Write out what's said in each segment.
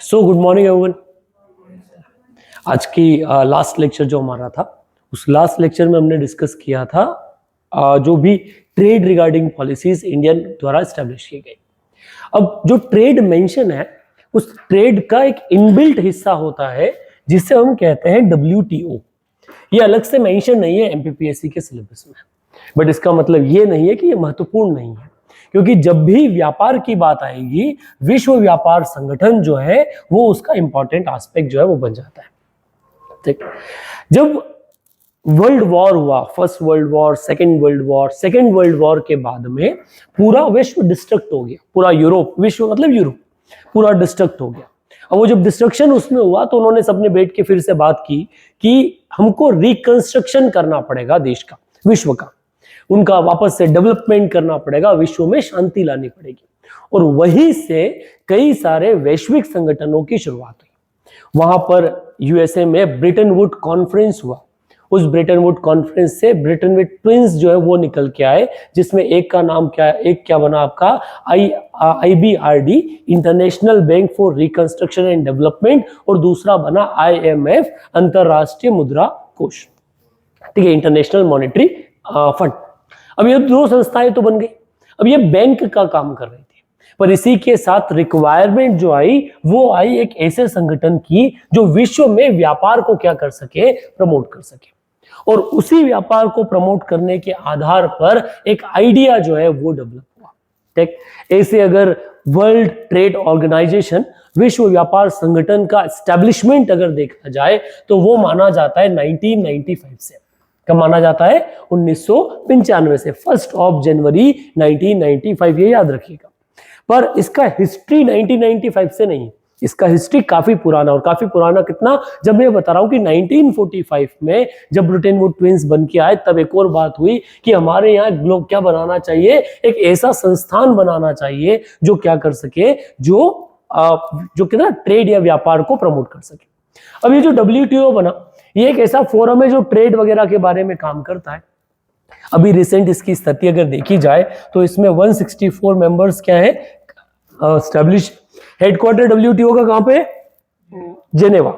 So good morning everyone. आज की last lecture जो हमारा था, उस लास्ट लेक्चर में हमने डिस्कस किया था जो भी ट्रेड रिगार्डिंग पॉलिसीज इंडियन द्वारा एस्टेब्लिश की गई। अब जो ट्रेड मेंशन है, उस ट्रेड का एक इनबिल्ट हिस्सा होता है जिसे हम कहते हैं WTO। ये अलग से मेंशन नहीं है MPPSC के सिलेबस में, बट इसका मतलब ये नहीं है कि ये महत्वपूर्ण नहीं है, क्योंकि जब भी व्यापार की बात आएगी, विश्व व्यापार संगठन जो है वो उसका इंपॉर्टेंट एस्पेक्ट जो है वो बन जाता है। ठीक, जब वर्ल्ड वॉर हुआ, first world war, second world war के बाद में पूरा विश्व डिस्ट्रक्ट हो गया, पूरा यूरोप, विश्व मतलब यूरोप पूरा डिस्ट्रक्ट हो गया। अब वो जब डिस्ट्रक्शन उसमें हुआ तो उन्होंने सबने बैठ के फिर से बात की कि हमको रिकंस्ट्रक्शन करना पड़ेगा देश का, विश्व का, उनका वापस से डेवलपमेंट करना पड़ेगा, विश्व में शांति लानी पड़ेगी। और वहीं से कई सारे वैश्विक संगठनों की शुरुआत हुई। वहां पर USA में ब्रिटन वुड कॉन्फ्रेंस हुआ। उस ब्रिटन वुड कॉन्फ्रेंस से ब्रिटन वुड ट्विंस जो है वो निकल के आए, जिसमें एक का नाम क्या है, एक क्या बना आपका IBRD, international bank for reconstruction and development, और दूसरा बना IMF, अंतरराष्ट्रीय मुद्रा कोष। ठीक है, इंटरनेशनल मॉनेटरी फंड। अब ये दो संस्थाएं तो बन गई। अब ये बैंक का काम कर रही थी, पर इसी के साथ रिक्वायरमेंट जो आई वो आई एक ऐसे संगठन की जो विश्व में व्यापार को क्या कर सके, प्रमोट कर सके। और उसी व्यापार को प्रमोट करने के आधार पर एक आइडिया जो है वो डेवलप हुआ। ठीक, ऐसे अगर वर्ल्ड ट्रेड ऑर्गेनाइजेशन, विश्व व्यापार संगठन का एस्टेब्लिशमेंट अगर देखा जाए तो वो माना जाता है 1995 से। कब माना जाता है? 1995 से, 1 जनवरी 1995, ये याद रखिएगा। पर इसका हिस्ट्री 1995 से नहीं, इसका हिस्ट्री काफी पुराना। और काफी पुराना कितना, जब मैं बता रहा हूं कि 1945 में जब ब्रिटेन वुड ट्विंस बन के आए, तब एक और बात हुई कि हमारे यहाँ ग्लोब क्या बनाना चाहिए, एक ऐसा संस्थान बनाना चाहिए जो क्या कर सके, जो कितना ट्रेड या व्यापार को प्रमोट कर सके। अब ये जो WTO बना, ये एक ऐसा फोरम है जो ट्रेड वगैरह के बारे में काम करता है। अभी रिसेंट इसकी स्थिति अगर देखी जाए तो इसमें 164 मेंबर्स क्या है, एस्टैब्लिश। हेडक्वार्टर WTO का कहां पे? जेनेवा।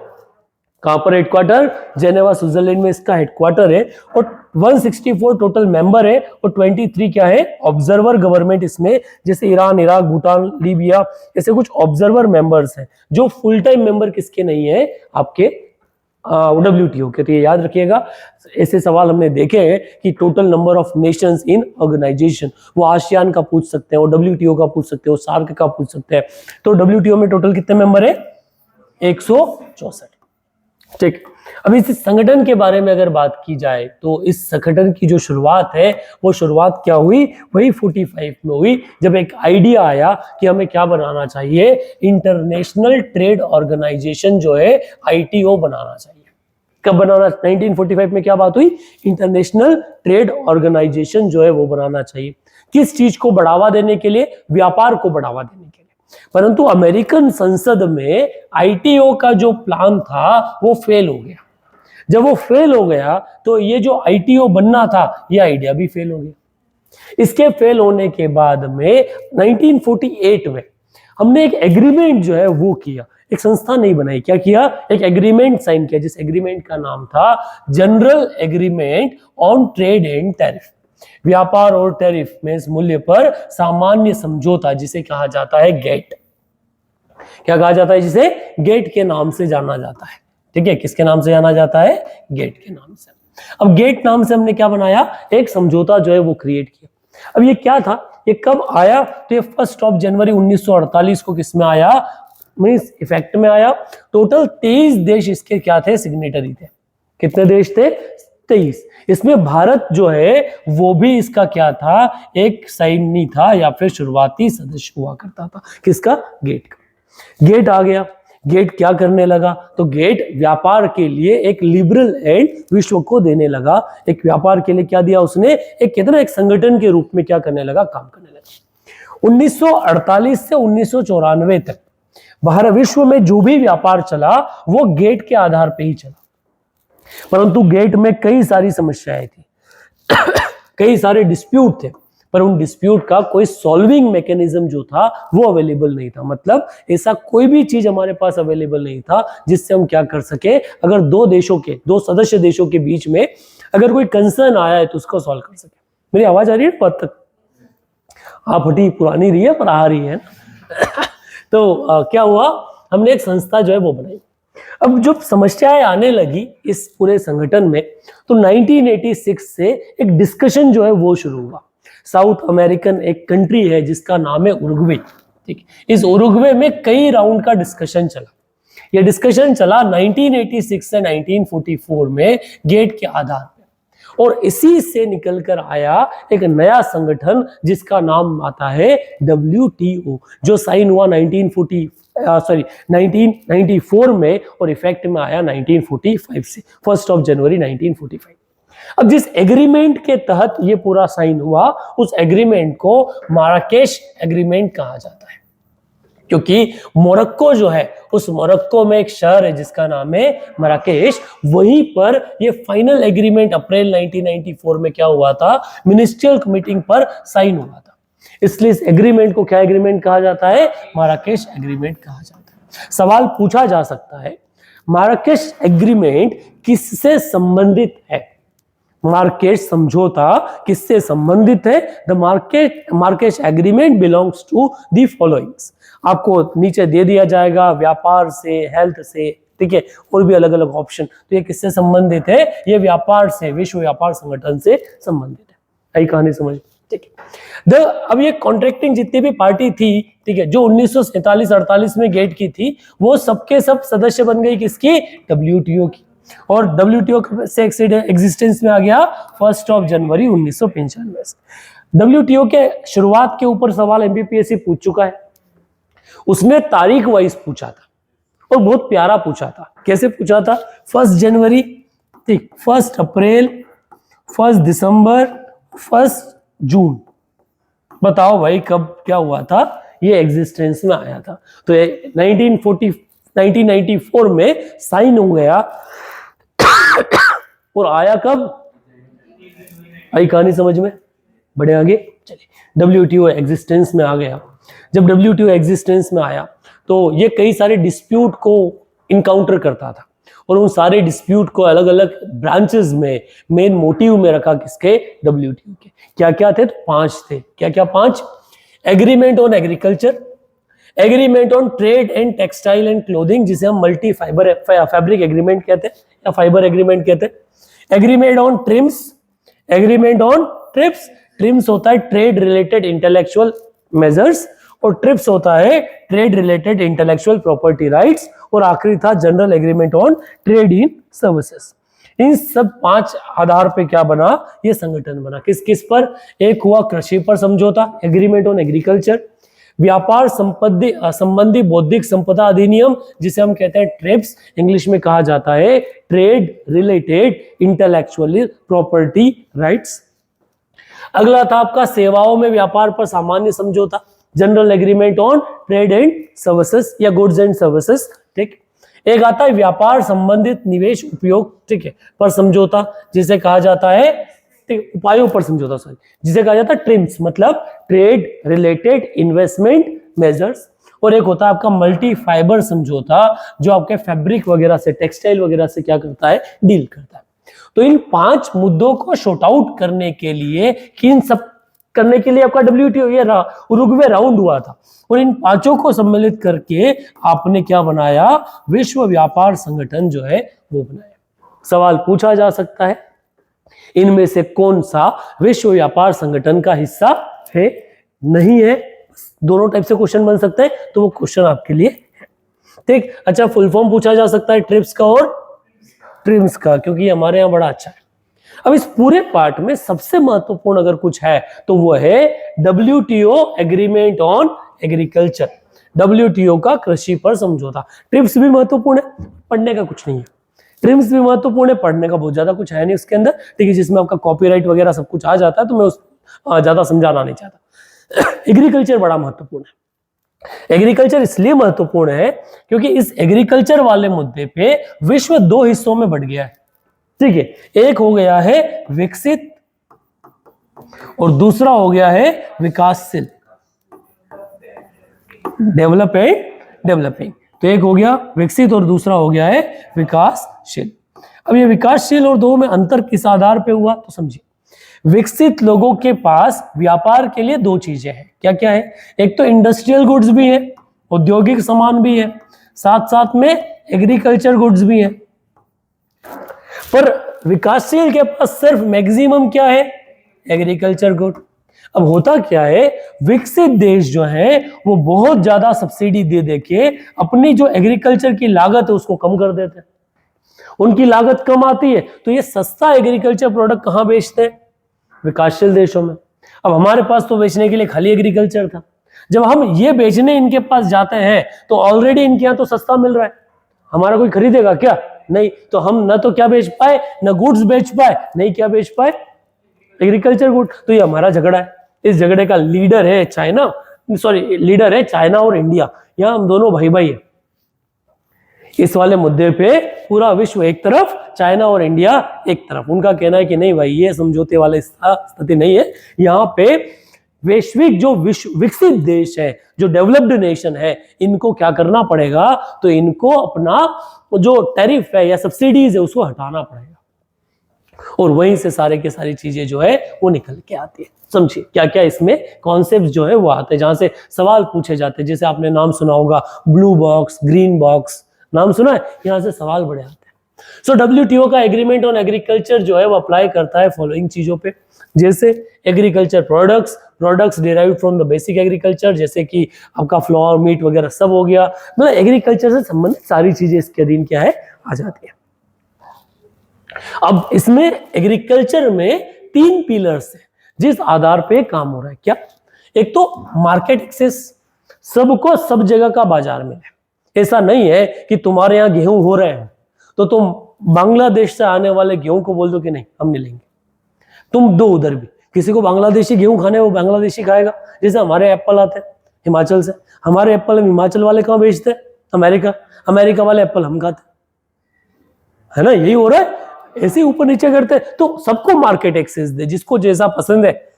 कहां पर हेडक्वार्टर? जेनेवा, स्विट्जरलैंड में इसका हेडक्वार्टर है। और 164 टोटल मेंबर है, और 23 क्या है, ऑब्जर्वर गवर्नमेंट इसमें, जैसे ईरान, इराक, भूटान, लीबिया, ऐसे कुछ ऑब्जर्वर मेंबर्स हैं। जो फुल टाइम मेंबर किसके नहीं है, आपके WTO के। तो ये याद रखिएगा, ऐसे सवाल हमने देखे हैं कि total number of nations in organization, वो आसियान का पूछ सकते हैं, वो WTO का पूछ सकते हैं, वो सार्क का पूछ सकते हैं। तो WTO में टोटल कितने मेंबर है? 164। ठीक, अब इस संगठन के बारे में अगर बात की जाए तो इस संगठन की जो शुरुआत है, वो शुरुआत क्या हुई, वही 45 में हुई, जब एक आइडिया आया कि हमें क्या बनाना चाहिए, इंटरनेशनल ट्रेड ऑर्गेनाइजेशन जो है ITO बनाना चाहिए। कब बनाना? 1945 में क्या बात हुई, इंटरनेशनल ट्रेड ऑर्गेनाइजेशन जो है वो बनाना चाहिए। किस चीज को बढ़ावा देने के लिए? व्यापार को बढ़ावा देने के लिए। परंतु अमेरिकन संसद में ITO का जो प्लान था वो फेल हो गया। जब वो फेल हो गया तो ये जो ITO बनना था, ये आइडिया भी फेल हो गया। इसके फेल होने के बाद में 1948 में हमने एक एग्रीमेंट जो है वो किया, एक संस्था नहीं बनाई, क्या किया, एक एग्रीमेंट साइन किया, जिस एग्रीमेंट का नाम था general agreement on trade and tariff, व्यापार और टैरिफ में इस मूल्य पर सामान्य समझौता, जिसे कहा जाता है गेट। क्या कहा जाता है? जिसे गेट के नाम से जाना जाता है। ठीक है, किसके नाम से जाना जाता है? गेट के नाम से। अब गेट नाम से हमने क्या बनाया, एक समझौता जो है वो क्रिएट किया। अब ये क्या था, ये कब आया, तो ये 1 जनवरी 1948 को किसमें आया, मींस इफेक्ट में आया। टोटल 23 देश इसके क्या थे, सिग्नेटरी थे। कितने देश थे? 23। इसमें भारत जो है वो भी इसका क्या था, एक साइनी था या फिर शुरुआती सदस्य हुआ करता था। किसका? गेट का। गेट आ गया, गेट क्या करने लगा, तो गेट व्यापार के लिए एक लिबरल एंड विश्व को देने लगा। एक व्यापार के लिए क्या दिया उसने, एक कितना, एक संगठन के रूप में क्या करने लगा, काम करने लगा। 1948 से 1994 तक बाहर विश्व में जो भी व्यापार चला वो गेट के आधार पे ही चला। परंतु गेट में कई सारी समस्याएं थी, कई सारे डिस्प्यूट थे। पर उन डिस्प्यूट का कोई सॉल्विंग मैकेनिज्म जो था वो अवेलेबल नहीं था। मतलब ऐसा कोई भी चीज हमारे पास अवेलेबल नहीं था जिससे हम क्या कर सके, अगर दो सदस्य देशों के बीच में अगर कोई कंसर्न आया है तो उसको सॉल्व कर सके। मेरी आवाज आ रही है बात तक? आप हटी पुरानी रही है पर आ रही है तो क्या हुआ, हमने एक संस्था जो है वो बनाई। अब जब समस्याएं आने लगी इस पूरे संगठन में तो 1986 से एक डिस्कशन जो है वो शुरू हुआ। साउथ अमेरिकन एक कंट्री है जिसका नाम है उरुग्वे, ठीक। इस उरुग्वे में कई राउंड का डिस्कशन चला। यह डिस्कशन चला 1986 से 1944 में गेट के आधार पर, और इसी से निकलकर आया एक नया संगठन जिसका नाम आता है WTO, जो साइन हुआ 1994 में और इफेक्ट में आया 1945 से, 1 जनवरी 1945। अब जिस एग्रीमेंट के तहत ये पूरा साइन हुआ उस एग्रीमेंट को माराकेश एग्रीमेंट कहा जाता है, क्योंकि मोरक्को जो है उस मोरक्को में एक शहर है जिसका नाम है मराकेश, वहीं पर ये फाइनल एग्रीमेंट अप्रैल 1994 में क्या हुआ था, मिनिस्ट्रियल मीटिंग पर साइन हुआ था। इसलिए इस एग्रीमेंट को क्या एग्रीमेंट कहा जाता है, माराकेश एग्रीमेंट कहा जाता है। सवाल पूछा जा सकता है माराकेश एग्रीमेंट किससे संबंधित है, मार्केश समझौता किससे संबंधित है? The Marrakesh agreement belongs to the followings. आपको नीचे दे दिया जाएगा व्यापार से, हेल्थ से, ठीक है, और भी अलग अलग ऑप्शन। तो ये किससे संबंधित है? ये व्यापार से, विश्व व्यापार संगठन से संबंधित है। यही कहानी समझ, ठीक है। अब ये कॉन्ट्रैक्टिंग जितनी भी पार्टी थी, ठीक है, जो 1947-48 में गेट की थी, वो सबके सब सदस्य बन गई किसकी? WTO की। और WTO से एग्जिस्टेंस में आ गया 1 जनवरी 1995 से। WTO के शुरुआत के ऊपर सवाल MPPSC पूछ चुका है। उसने तारीख वाइज पूछा था और बहुत प्यारा पूछा था। कैसे पूछा था? 1 जनवरी, ठीक, 1 अप्रैल, 1 दिसंबर, 1 जून। बताओ भाई कब क्या हुआ था, ये एग्जिस्टेंस में आया था। तो 1994 में साइन हो गया और आया कब? आई कहानी समझ में? बढ़े आगे चलिए। WTO एग्जिस्टेंस में आ गया। जब WTO एग्जिस्टेंस में आया तो ये कई सारे डिस्प्यूट को इनकाउंटर करता था और उन सारे डिस्प्यूट को अलग अलग ब्रांचेस में, मेन मोटिव में रखा किसके? WTO के। क्या क्या थे? तो 5 थे। क्या क्या 5? Agreement on agriculture, agreement on trade and textile and clothing, जिसे हम मल्टी फाइबर फैब्रिक एग्रीमेंट कहते हैं या फाइबर एग्रीमेंट कहते हैं। Agreement on TRIMs, agreement on TRIPS, TRIMs होता है ट्रेड रिलेटेड इंटेलेक्चुअल मेजर्स और ट्रिप्स होता है trade related intellectual property rights, और आखिरी था general agreement on trade in services. इन सब 5 आधार पे क्या बना? ये संगठन बना। किस किस पर? एक हुआ कृषि पर समझौता, एग्रीमेंट ऑन एग्रीकल्चर। व्यापार संबंधी बौद्धिक संपदा अधिनियम, जिसे हम कहते हैं ट्रिप्स, इंग्लिश में कहा जाता है trade related intellectual property rights. अगला था आपका सेवाओं में व्यापार पर सामान्य समझौता, general agreement on trade and services या गुड्स एंड सर्विसेज, ठीक। एक आता है व्यापार संबंधित निवेश उपयोग, ठीक है, पर समझौता, जिसे कहा जाता है उपायों पर समझौता, सॉरी, जिसे कहा जाता है ट्रिम्स, मतलब ट्रेड रिलेटेड इन्वेस्टमेंट मेजर्स। और एक होता है आपका मल्टी फाइबर समझौता, जो आपके फैब्रिक वगैरह से, टेक्सटाइल वगैरह से क्या करता है? डील करता है। तो इन 5 मुद्दों को शॉर्ट आउट करने के लिए, किन सब करने के लिए आपका WTO ये उरुग्वे राउंड हुआ था, और इन 5 को सम्मिलित करके आपने क्या बनाया? विश्व व्यापार संगठन जो है वो बनाया। सवाल पूछा जा सकता है इनमें से कौन सा विश्व व्यापार संगठन का हिस्सा है? नहीं है। दोनों टाइप से क्वेश्चन बन सकते हैं, तो वो क्वेश्चन आपके लिए है, ठीक। अच्छा, फुल फॉर्म पूछा जा सकता है ट्रिप्स का और ट्रिम्स का, क्योंकि हमारे यहाँ बड़ा अच्छा है। अब इस पूरे पार्ट में सबसे महत्वपूर्ण अगर कुछ है तो वो है WTO agreement on agriculture, WTO का कृषि पर समझौता। ट्रिप्स भी महत्वपूर्ण है, पढ़ने का कुछ नहीं है। ट्रिम्स भी महत्वपूर्ण है, पढ़ने का बहुत ज्यादा कुछ है नहीं उसके अंदर, ठीक है, जिसमें आपका कॉपीराइट वगैरह सब कुछ आ जाता है, तो मैं उस ज्यादा समझाना नहीं चाहता। एग्रीकल्चर बड़ा महत्वपूर्ण है। एग्रीकल्चर इसलिए महत्वपूर्ण है क्योंकि इस एग्रीकल्चर वाले मुद्दे पे विश्व 2 हिस्सों में बढ़ गया है, ठीक है। एक हो गया है विकसित और दूसरा हो गया है विकासशील, डेवलप एंड डेवलपिंग। तो एक हो गया विकसित और दूसरा हो गया है विकासशील। अब ये विकासशील और दो में अंतर किस आधार पे हुआ तो समझिए। विकसित लोगों के पास व्यापार के लिए दो चीजें हैं, क्या क्या है, एक तो इंडस्ट्रियल गुड्स भी है, औद्योगिक सामान भी है, साथ साथ में एग्रीकल्चर गुड्स भी है। पर विकासशील के पास सिर्फ मैक्सिमम क्या है, एग्रीकल्चर गुड। अब होता क्या है, विकसित देश जो है वो बहुत ज्यादा सब्सिडी दे देके अपनी जो एग्रीकल्चर की लागत है उसको कम कर देते हैं। उनकी लागत कम आती है तो ये सस्ता एग्रीकल्चर प्रोडक्ट कहां बेचते हैं, विकासशील देशों में। अब हमारे पास तो बेचने के लिए खाली एग्रीकल्चर था, जब हम ये बेचने इनके पास जाते हैं तो ऑलरेडी इनके यहाँ तो सस्ता मिल रहा है, हमारा कोई खरीदेगा क्या, नहीं। तो हम न तो क्या बेच पाए, न गुड्स बेच पाए, नहीं क्या बेच पाए, एग्रीकल्चर गुड। तो ये हमारा झगड़ा है। इस झगड़े का लीडर है चाइना, लीडर है चाइना और इंडिया। यहां हम दोनों भाई भाई है। इस वाले मुद्दे पे पूरा विश्व एक तरफ, चाइना और इंडिया एक तरफ। उनका कहना है कि नहीं भाई ये समझौते वाली स्थिति नहीं है। यहाँ पे वैश्विक जो विकसित देश है, जो डेवलप्ड नेशन है, इनको क्या करना पड़ेगा, तो इनको अपना जो टैरिफ है या सब्सिडीज है उसको हटाना पड़ेगा। और वहीं से सारे के सारी चीजें जो है वो निकल के आती है। समझिए क्या क्या इसमें कॉन्सेप्ट जो है वो आते हैं, जहां से सवाल पूछे जाते हैं। जैसे आपने नाम सुना होगा ब्लू बॉक्स, ग्रीन बॉक्स, नाम सुना है, यहां से सवाल बड़े आते हैं। सो WTO का एग्रीमेंट ऑन एग्रीकल्चर जो है वो अप्लाई करता है फॉलोइंग चीजों पे, जैसे agriculture products derived from the basic agriculture, जैसे कि आपका फ्लावर, मीट वगैरह सब हो गया। मतलब एग्रीकल्चर से संबंधित सारी चीजें इसके अधीन क्या है, आ जाती है। अब इसमें एग्रीकल्चर में 3 पिलर्स है जिस आधार पे काम हो रहा है। क्या, एक तो मार्केट एक्सेस, सबको सब जगह का बाजार मिले। ऐसा नहीं है कि तुम्हारे यहाँ गेहूं हो रहे हैं तो तुम बांग्लादेश से आने वाले गेहूं को बोल दो कि नहीं हम नहीं लेंगे, तुम दो उधर भी। किसी को बांग्लादेशी गेहूं खाने वो बांग्लादेशी खाएगा। जैसे हमारे एप्पल आते हैं हिमाचल से, हमारे एप्पल हिमाचल वाले कहाँ बेचते हैं, अमेरिका वाले एप्पल हम खाते है ना, यही हो रहा है। ऐसे ऊपर नीचे करते हैं। तो सबको मार्केट एक्सेस दे, जिसको जैसा पसंद है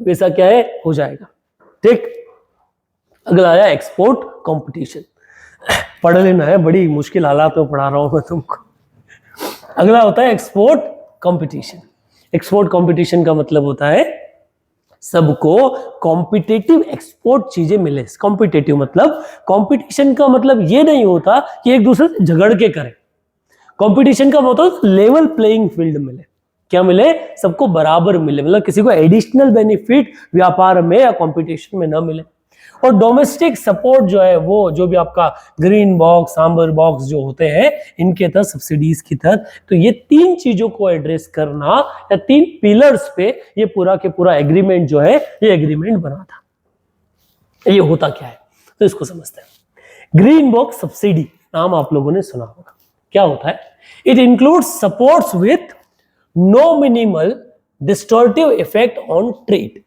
वैसा क्या है हो जाएगा। ठीक, अगला आया एक्सपोर्ट कंपटीशन। पढ़ लेना है, बड़ी मुश्किल हालात में पढ़ा रहा हूं मैं तुमको। अगला होता है एक्सपोर्ट कंपटीशन। एक्सपोर्ट कंपटीशन का मतलब होता है सबको कॉम्पिटिटिव एक्सपोर्ट चीजें मिले। कॉम्पिटिटिव मतलब, कंपटीशन का मतलब ये नहीं होता कि एक दूसरे से झगड़ के करें। कंपटीशन का मतलब लेवल प्लेइंग फील्ड मिले। क्या मिले, सबको बराबर मिले, मतलब किसी को एडिशनल बेनिफिट व्यापार में या कंपटीशन में ना मिले। और डोमेस्टिक सपोर्ट जो है वो जो भी आपका ग्रीन बॉक्स, सांबर बॉक्स जो होते हैं इनके तहत, सब्सिडीज की तहत, तो ये 3 चीजों को एड्रेस करना या 3 पिलर्स पे ये पूरा के पूरा एग्रीमेंट जो है ये एग्रीमेंट बना था। ये होता क्या है तो इसको समझते हैं। ग्रीन बॉक्स सब्सिडी नाम आप लोगों ने सुना होगा। क्या होता है, it includes supports with no minimal distortive effect on trade.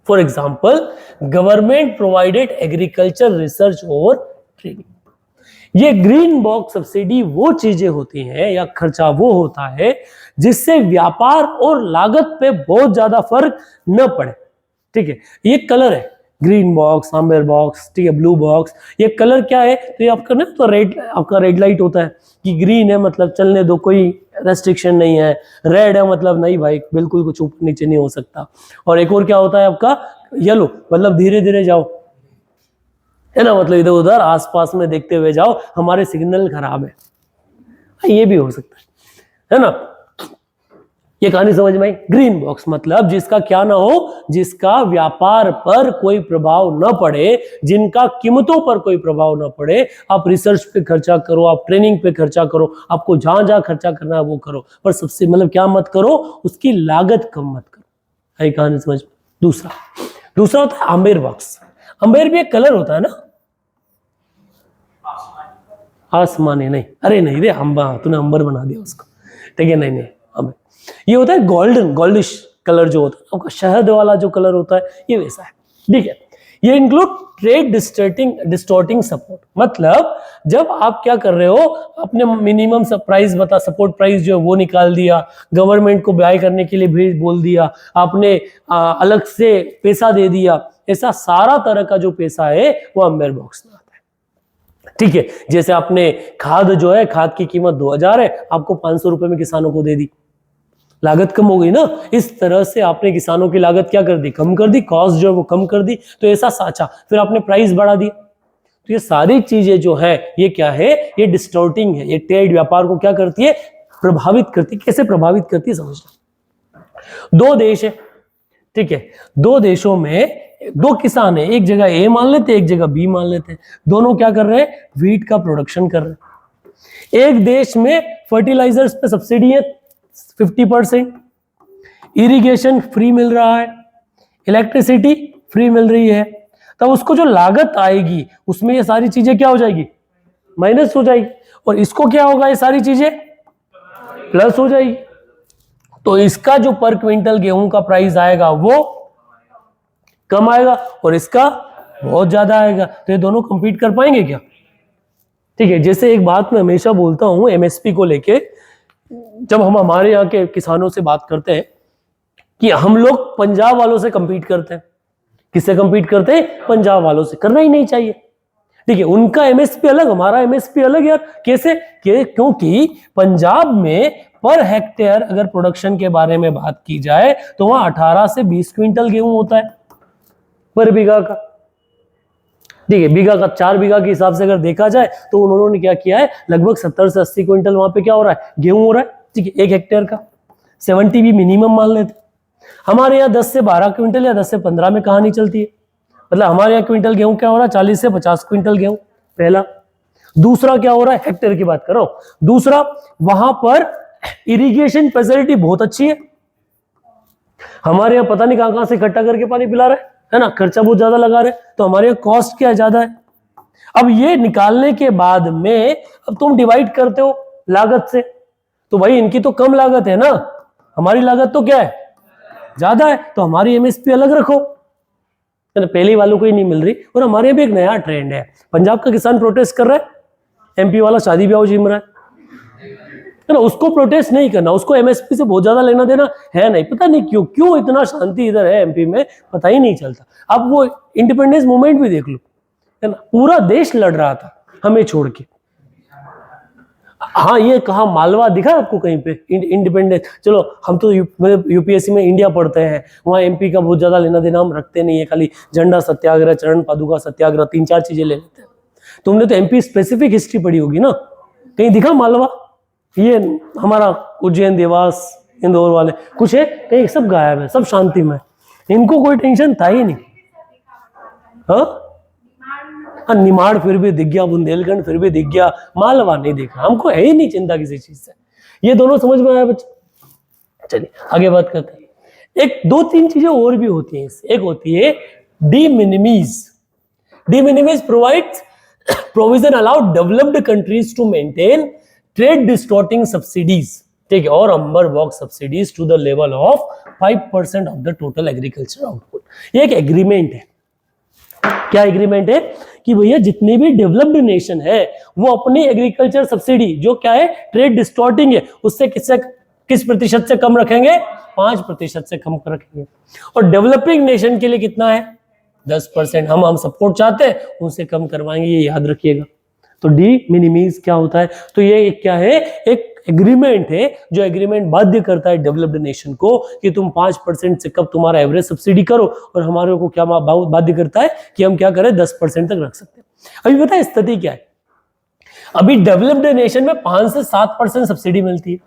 For example, government provided agriculture research और ट्रेनिंग। ये ग्रीन बॉक्स सब्सिडी वो चीजें होती हैं या खर्चा वो होता है जिससे व्यापार और लागत पे बहुत ज्यादा फर्क न पड़े। ठीक है, ये कलर है ग्रीन बॉक्स, आम्बर बॉक्स, ठीक है, ब्लू बॉक्स। ये कलर क्या है, तो ये आपका ना तो रेड, आपका रेड लाइट होता है कि ग्रीन है मतलब चलने दो, कोई रेस्ट्रिक्शन नहीं है। रेड है मतलब नहीं भाई बिल्कुल कुछ ऊपर नीचे नहीं हो सकता। और एक और क्या होता है आपका येलो, मतलब धीरे धीरे जाओ, है ना, मतलब इधर उधर आसपास में देखते हुए जाओ, हमारे सिग्नल खराब है। ये भी हो सकता है ना। ये कहानी समझ में आई। ग्रीन बॉक्स मतलब जिसका क्या ना हो, जिसका व्यापार पर कोई प्रभाव न पड़े, जिनका कीमतों पर कोई प्रभाव न पड़े। आप रिसर्च पे खर्चा करो, आप ट्रेनिंग पे खर्चा करो, आपको जहां जहां खर्चा करना है वो करो, पर सबसे मतलब क्या मत करो, उसकी लागत कम मत करो। ये कहानी समझ में। दूसरा होता है आम्बर बॉक्स। आम्बर भी एक कलर होता है ना, आसमानी नहीं, अरे नहीं रे अंबा, तूने अंबर बना दिया उसको, ठीक है, नहीं आम्बर। ये होता है गोल्डन, गोल्डिश कलर जो होता है आपका, शहद वाला जो कलर होता है ये वैसा है। ठीक है। ये इंक्लूड ट्रेड डिस्टॉर्टिंग सपोर्ट, मतलब जब आप क्या कर रहे हो, अपने मिनिमम प्राइस सपोर्ट प्राइस जो है वो निकाल दिया, गवर्नमेंट को बाय करने के लिए भी बोल दिया, आपने अलग से पैसा दे दिया, ऐसा सारा तरह का जो पैसा है वो अम्बेर बॉक्स में आता है। ठीक है, जैसे आपने खाद जो है, खाद की कीमत 2000 है, आपको 500 रुपए में किसानों को दे दी, लागत कम हो गई ना। इस तरह से आपने किसानों की लागत क्या कर दी, कम कर दी, कॉस्ट जो है वो कम कर दी, तो ऐसा साचा, फिर आपने प्राइस बढ़ा दी। तो ये सारी चीजें जो है ये क्या है, ये डिस्टॉर्टिंग है, ये ट्रेड व्यापार को क्या करती है, प्रभावित करती है। कैसे प्रभावित करती है समझना। दो देश है, ठीक है, दो देशों में दो किसान है, एक जगह ए मान लेते एक जगह बी मान लेते हैं, दोनों क्या कर रहे हैं, व्हीट का प्रोडक्शन कर रहे हैं। एक देश में फर्टिलाइजर्स पे सब्सिडी है 50%, इरिगेशन फ्री मिल रहा है, इलेक्ट्रिसिटी फ्री मिल रही है, तब उसको जो लागत आएगी उसमें ये सारी चीजें क्या हो जाएगी, माइनस हो जाएगी, और इसको क्या होगा, ये सारी चीजें प्लस हो जाएगी। तो इसका जो पर क्विंटल गेहूं का प्राइस आएगा वो कम आएगा और इसका बहुत ज्यादा आएगा, तो ये दोनों कंपीट कर पाएंगे क्या। ठीक है, जैसे एक बात मैं हमेशा बोलता हूं एमएसपी को लेके, जब हम हमारे यहाँ के किसानों से बात करते हैं कि हम लोग पंजाब वालों से कंपीट करते हैं, किससे कंपीट करते हैं, पंजाब वालों से, करना ही नहीं चाहिए। ठीक है, उनका एमएसपी अलग, हमारा एमएसपी अलग यार। कैसे, क्योंकि पंजाब में पर हेक्टेयर अगर प्रोडक्शन के बारे में बात की जाए तो वहां 18 से 20 क्विंटल गेहूं होता है पर बीघा का। ठीक है, बीघा का 4 बीघा के हिसाब से अगर देखा जाए तो उन्होंने क्या किया है, लगभग 70 से 80 क्विंटल वहां पे क्या हो रहा है, गेहूं हो रहा है। ठीक है, 1 हेक्टेयर का 70 भी मिनिमम मान लेते। हमारे यहाँ 10 से 12 क्विंटल या 10 से 15 में कहानी चलती है, मतलब हमारे यहाँ क्विंटल गेहूं क्या हो रहा है, 40 से 50 क्विंटल गेहूं, पहला। दूसरा क्या हो रहा है, हेक्टेयर की बात कर रहा हूं। दूसरा, वहां पर इरिगेशन फैसिलिटी बहुत अच्छी है, हमारे यहाँ पता नहीं कहां से इकट्ठा करके पानी पिला रहे है ना, खर्चा बहुत ज्यादा लगा रहे, तो हमारे यहाँ कॉस्ट क्या ज्यादा है। अब ये निकालने के बाद में अब तुम डिवाइड करते हो लागत से, तो भाई इनकी तो कम लागत है ना, हमारी लागत तो क्या है, ज्यादा है, तो हमारी एमएसपी अलग रखो। पहली वालों को ही नहीं मिल रही। और हमारे यहाँ भी एक नया ट्रेंड है, पंजाब का किसान प्रोटेस्ट कर रहा है, एमपी वाला शादी ब्याह जिम रहा है ना, उसको प्रोटेस्ट नहीं करना, उसको एमएसपी से बहुत ज्यादा लेना देना है नहीं, पता नहीं क्यों इतना शांति इधर है एमपी में, पता ही नहीं चलता। अब वो इंडिपेंडेंस मूवमेंट भी देख लो, है ना, पूरा देश लड़ रहा था हमें छोड़ के। हाँ, ये कहा मालवा दिखा आपको कहीं पे इंडिपेंडेंस, चलो हम तो यूपीएससी में इंडिया पढ़ते हैं, वहां एमपी का बहुत ज्यादा लेना देना हम रखते नहीं है, खाली झंडा सत्याग्रह, चरण पादुका सत्याग्रह, 3-4 चीजें ले लेते हैं। तुमने तो एमपी स्पेसिफिक हिस्ट्री पढ़ी होगी ना, कहीं दिखा मालवा, ये हमारा उज्जैन, देवास, इंदौर वाले कुछ है कहीं, सब गायब है, सब शांति में, इनको कोई टेंशन था ही नहीं। हाँ, निमाड़ फिर भी दिख गया, बुंदेलखंड फिर भी दिख गया, मालवा नहीं देखा, हमको है ही नहीं चिंता किसी चीज से। ये दोनों समझ में आया बच्चे। चलिए आगे बात करते हैं। एक 2-3 चीजें और भी होती हैं इससे। एक होती है de minimis. De minimis provides provision allowed developed countries to maintain trade distorting subsidies, ठीक है, और amber box subsidies to the level of 5% of the total agriculture output. ये एक एग्रीमेंट है। क्या एग्रीमेंट है कि भैया जितने भी डेवलप्ड नेशन है वो अपनी एग्रीकल्चर सब्सिडी जो क्या है, ट्रेड डिस्टॉर्टिंग है, उससे किस प्रतिशत से कम रखेंगे, 5% से कम रखेंगे। और डेवलपिंग नेशन के लिए कितना है, 10%। हम सपोर्ट चाहते हैं, उनसे कम करवाएंगे, ये याद रखिएगा। तो डी मिनिमीज क्या होता है, तो ये क्या है, एक एग्रीमेंट है जो एग्रीमेंट बाध्य करता है डेवलप्ड नेशन को कि तुम 5% से कम तुम्हारा एवरेज सब्सिडी करो, और हमारे को क्या बाध्य करता है कि हम क्या करें, 10% तक रख सकते हैं। अभी पता है स्थिति क्या है, अभी डेवलप्ड नेशन में 5 से 7% सब्सिडी मिलती है,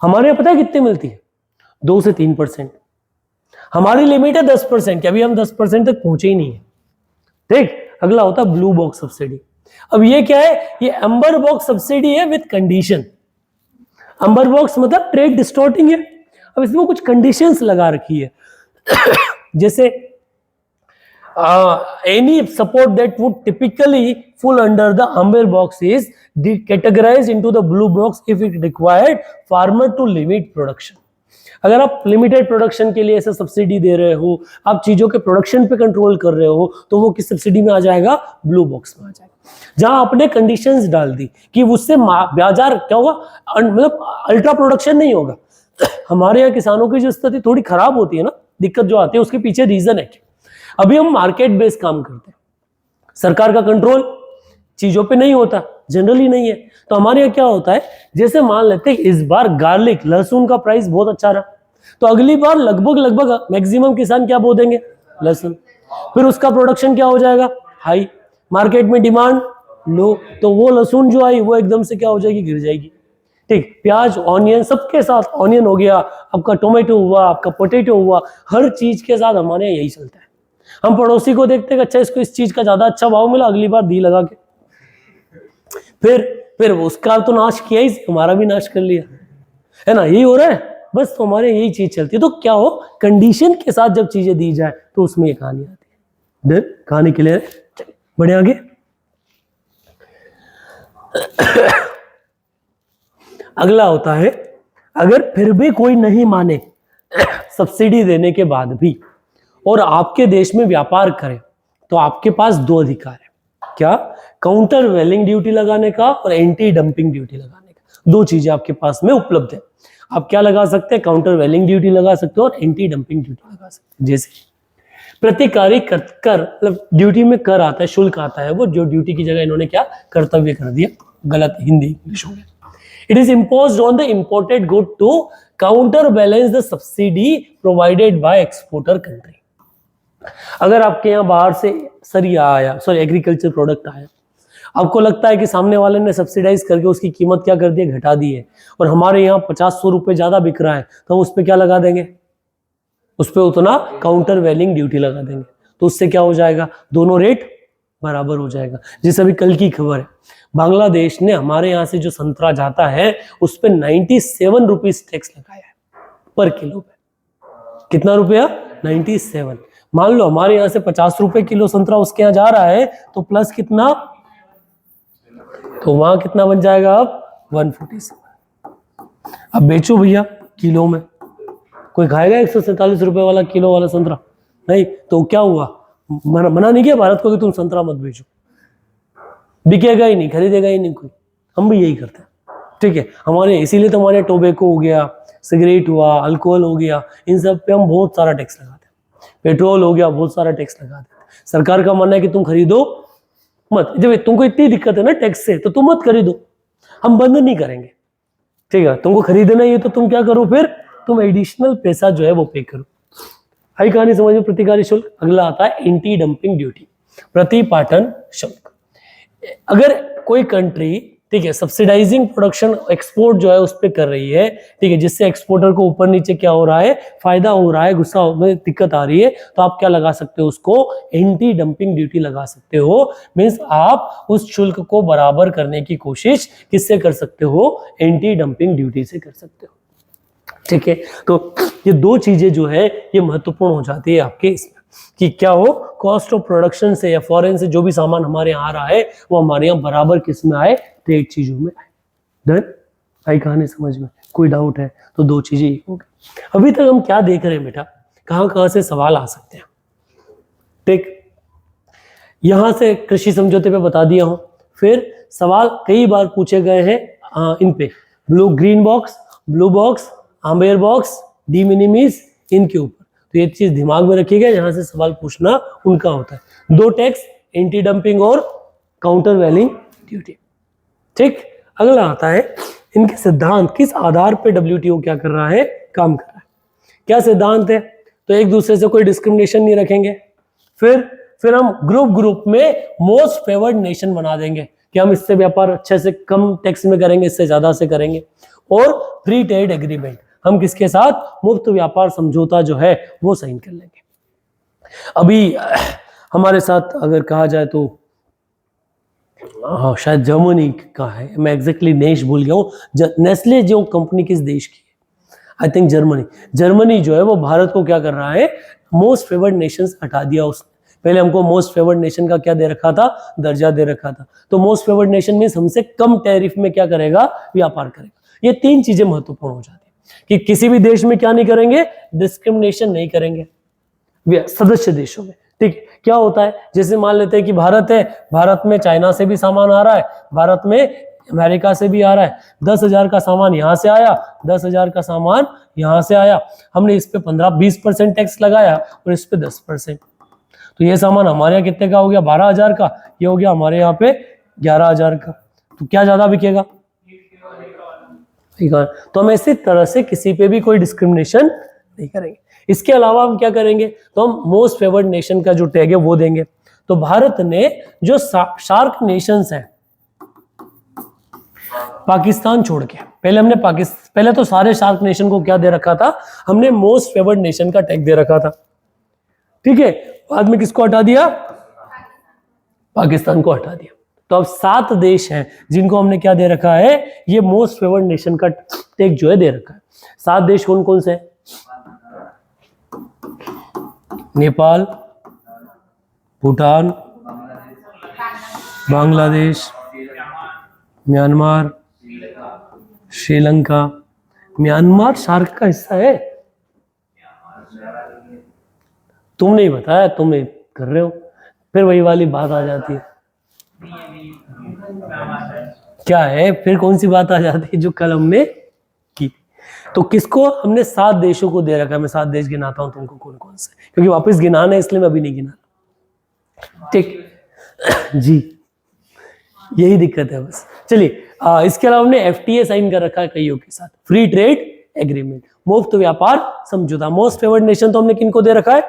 हमारे यहाँ पता है कितनी मिलती है, 2 से 3%। हमारी लिमिट है 10% की, अभी हम 10% तक पहुंचे ही नहीं है। ठीक, अगला होता है ब्लू बॉक्स सब्सिडी। अब ये क्या है, ये अंबर बॉक्स सब्सिडी है विद कंडीशन। अंबर बॉक्स मतलब ट्रेड डिस्टॉर्टिंग है, अब इसमें कुछ कंडीशंस लगा रखी है जैसे any support that would typically fall under the amber box is categorized into the blue box if it required farmer to limit production. अगर आप लिमिटेड प्रोडक्शन के लिए ऐसे सब्सिडी दे रहे हो, आप चीजों के प्रोडक्शन पे कंट्रोल कर रहे हो, तो वो किस सब्सिडी में आ जाएगा? ब्लू बॉक्स में आ जाएगा। जहां आपने कंडीशंस डाल दी कि उससे बाजार क्या होगा, मतलब अल्ट्रा प्रोडक्शन नहीं होगा। हमारे यहाँ किसानों की जो स्थिति थोड़ी खराब होती है ना, दिक्कत जो आती है, उसके पीछे रीजन है क्या? अभी हम मार्केट बेस्ड काम करते हैं, सरकार का कंट्रोल चीजों पे नहीं होता, जनरली नहीं है। तो हमारे यहाँ क्या होता है, जैसे मान लेते हैं इस बार गार्लिक, लहसुन का प्राइस बहुत अच्छा रहा, तो अगली बार लगभग मैक्सिमम किसान क्या बो देंगे? लहसुन। फिर उसका प्रोडक्शन क्या हो जाएगा? हाई। मार्केट में डिमांड लो, तो वो लहसुन जो आई वो एकदम से क्या हो जाएगी? गिर जाएगी। ठीक, प्याज, ऑनियन, सबके साथ, ऑनियन हो गया, आपका टोमेटो हुआ, आपका पोटैटो हुआ, हर चीज के साथ हमारे यहाँ यही चलता है। हम पड़ोसी को देखते हैं, अच्छा इसको इस चीज का ज्यादा अच्छा भाव मिला, अगली बार दी लगा के, फिर उसका तो नाश किया ही, हमारा भी नाश कर लिया, है ना? यही हो रहा है बस। तो हमारे यही चीज चलती है। तो क्या हो, कंडीशन के साथ जब चीजें दी जाए तो उसमें ये कहानी आती है। कहानी क्लियर है? बढ़े आगे। अगला होता है, अगर फिर भी कोई नहीं माने सब्सिडी देने के बाद भी और आपके देश में व्यापार करे, तो आपके पास दो अधिकार है। क्या? काउंटर वेलिंग ड्यूटी लगाने का और एंटी डंपिंग ड्यूटी लगाने का। दो चीजें आपके पास में उपलब्ध है। आप क्या लगा सकते हैं? काउंटर वेलिंग ड्यूटी लगा सकते हो और एंटी डंपिंग ड्यूटी लगा सकते हैं। जैसे प्रतिकारी कर, मतलब ड्यूटी में कर आता है, शुल्क आता है, वो जो ड्यूटी की जगह इन्होंने क्या कर्तव्य कर दिया, गलत हिंदी इंग्लिश हो गया। It is imposed on the imported good to counter balance the subsidy provided by exporter country. अगर आपके यहाँ बाहर से सरिया आया, सॉरी एग्रीकल्चर प्रोडक्ट आया, आपको लगता है कि सामने वाले ने सब्सिडाइज करके उसकी कीमत क्या कर दी है? घटा दी है, और हमारे यहाँ 50-100 रुपए ज्यादा बिक रहा है, तो हम उस पर क्या लगा देंगे? उस पर उतना काउंटर वेलिंग ड्यूटी लगा देंगे। तो उससे क्या हो जाएगा? दोनों रेट बराबर हो जाएगा। जैसे अभी कल की खबर है, बांग्लादेश ने हमारे यहाँ से जो संतरा जाता है उस पर 97 रुपीज टैक्स लगाया है पर किलो पे। कितना रुपया? 97। मान लो हमारे यहाँ से 50 रुपए किलो संतरा उसके यहाँ जा रहा है, तो प्लस कितना, तो वहां कितना बन जाएगा? अब 147। अब बेचो भैया किलो में, कोई खाएगा 147 रुपए वाला किलो वाला संतरा? नहीं। तो क्या हुआ? मना नहीं किया भारत को कि तुम संतरा मत बेचो, बिकेगा ही नहीं, खरीदेगा ही नहीं कोई। हम भी यही करते हैं, ठीक है। हमारे इसीलिए तो हमारे टोबैको हो गया, सिगरेट हुआ, अल्कोहल हो गया, इन सब पे हम बहुत सारा टैक्स लगाते हैं। पेट्रोल हो गया, बहुत सारा टैक्स लगाते हैं। सरकार का मानना है कि तुम खरीदो मत, जब तुमको इतनी दिक्कत है ना टैक्स से, तो तुम मत खरीदो, हम बंद नहीं करेंगे, ठीक है। तुमको खरीदना ही है तो तुम क्या करो, फिर तुम एडिशनल पैसा जो है वो पे करो। आई कहानी समझ में? प्रतिकारी शुल्क। अगला आता है एंटी डंपिंग ड्यूटी, प्रतिपाटन शुल्क। अगर कोई कंट्री, ठीक है, सब्सिडाइजिंग प्रोडक्शन एक्सपोर्ट जो है उस पर कर रही है, ठीक है, जिससे एक्सपोर्टर को ऊपर नीचे क्या हो रहा है? फायदा हो रहा है, गुस्सा में दिक्कत आ रही है, तो आप क्या लगा सकते हो? उसको एंटी डंपिंग ड्यूटी लगा सकते हो। मींस आप उस शुल्क को बराबर करने की कोशिश किससे कर सकते हो? एंटी डंपिंग ड्यूटी से कर सकते हो, ठीक है। तो ये दो चीजें जो है ये महत्वपूर्ण हो जाती है आपके इसमें, कि क्या हो, कॉस्ट ऑफ प्रोडक्शन से या फॉरेन से जो भी सामान हमारे यहाँ आ रहा है वो हमारे यहाँ बराबर किस में आए? ट्रेड चीजों में आए। डन? आई कहानी समझ में? कोई डाउट है तो दो चीजें ही होगी। अभी तक हम क्या देख रहे हैं बेटा, कहाँ से सवाल आ सकते हैं, ठीक। यहां से कृषि समझौते पे बता दिया हूं। फिर सवाल कई बार पूछे गए हैं इन पे, green box, blue box, amber box, de minimis, इनके ऊपर। तो ये चीज दिमाग में रखिएगा, यहां से सवाल पूछना उनका होता है। दो टैक्स, एंटी डंपिंग और काउंटर वैलिंग ड्यूटी, ठीक। अगला आता है इनके सिद्धांत, किस आधार पे डब्ल्यूटीओ क्या कर रहा है? काम कर रहा है। क्या सिद्धांत है? तो एक दूसरे से कोई डिस्क्रिमिनेशन नहीं रखेंगे। फिर हम ग्रुप में मोस्ट फेवर्ड नेशन बना देंगे कि हम इससे व्यापार अच्छे से कम टैक्स में करेंगे, इससे ज्यादा से करेंगे। और फ्री ट्रेड एग्रीमेंट, हम किसके साथ? मुफ्त व्यापार समझौता जो है वो साइन कर लेंगे। अभी हमारे साथ अगर कहा जाए तो शायद जर्मनी का है, मैं एग्जैक्टली देश भूल गया हूँ। नेस्ले जो कंपनी किस देश की है? आई थिंक जर्मनी जो है वो भारत को क्या कर रहा है? मोस्ट फेवर्ड नेशंस हटा दिया उसने। पहले हमको मोस्ट फेवर्ड नेशन का क्या दे रखा था? दर्जा दे रखा था। तो मोस्ट फेवर्ड नेशन मींस हमसे कम टैरिफ में क्या करेगा? व्यापार करेगा। ये तीन चीजें महत्वपूर्ण हो जाती है। कि किसी भी देश में क्या नहीं करेंगे, डिस्क्रिमिनेशन नहीं करेंगे सदस्य देशों में। ठीक है, क्या होता है, जैसे मान लेते हैं कि भारत है, भारत में चाइना से भी सामान आ रहा है, भारत में अमेरिका से भी आ रहा है, 10,000 का सामान यहां से आया, 10,000 का सामान यहां से आया, हमने इस पे 15-20% टैक्स लगाया और इस पे 10%, तो ये सामान हमारे यहाँ कितने का हो गया, 12,000 का, ये हो गया हमारे यहाँ पे 11,000 का, तो क्या ज्यादा बिकेगा, तो हम इसी तरह से किसी पे भी कोई डिस्क्रिमिनेशन नहीं करेंगे। इसके अलावा हम क्या करेंगे, तो हम मोस्ट फेवर्ड नेशन का जो टैग है वो देंगे। तो भारत ने जो शार्क नेशंस हैं, पाकिस्तान छोड़ के, पहले तो सारे शार्क नेशन को क्या दे रखा था, हमने मोस्ट फेवर्ड नेशन का टैग दे रखा था। ठीक है, बाद में किसको हटा दिया, पाकिस्तान को हटा दिया। तो अब 7 देश हैं जिनको हमने क्या दे रखा है, ये मोस्ट फेवर्ड नेशन का टैग जो है दे रखा है। 7 देश कौन कौन से हैं, Nepal, Bhutan, Bangladesh, Myanmar, Sri Lanka. Myanmar shark का हिस्सा है, तुम नहीं बताया, तुम कर रहे हो, फिर वही वाली बात आ जाती है, क्या है, फिर कौन सी बात आ जाती है जो कल हमने की। तो किसको हमने 7 देशों को दे रखा है, मैं 7 देश गिनाता हूं तुमको कौन कौन से, क्योंकि वापस गिनाना है इसलिए मैं अभी नहीं गिना। ठीक जी, यही दिक्कत है बस। चलिए, इसके अलावा हमने FTA साइन कर रखा है कईयों के साथ, फ्री ट्रेड एग्रीमेंट, मुफ्त व्यापार समझौता। मोस्ट फेवर्ड नेशन तो हमने किनको दे रखा है,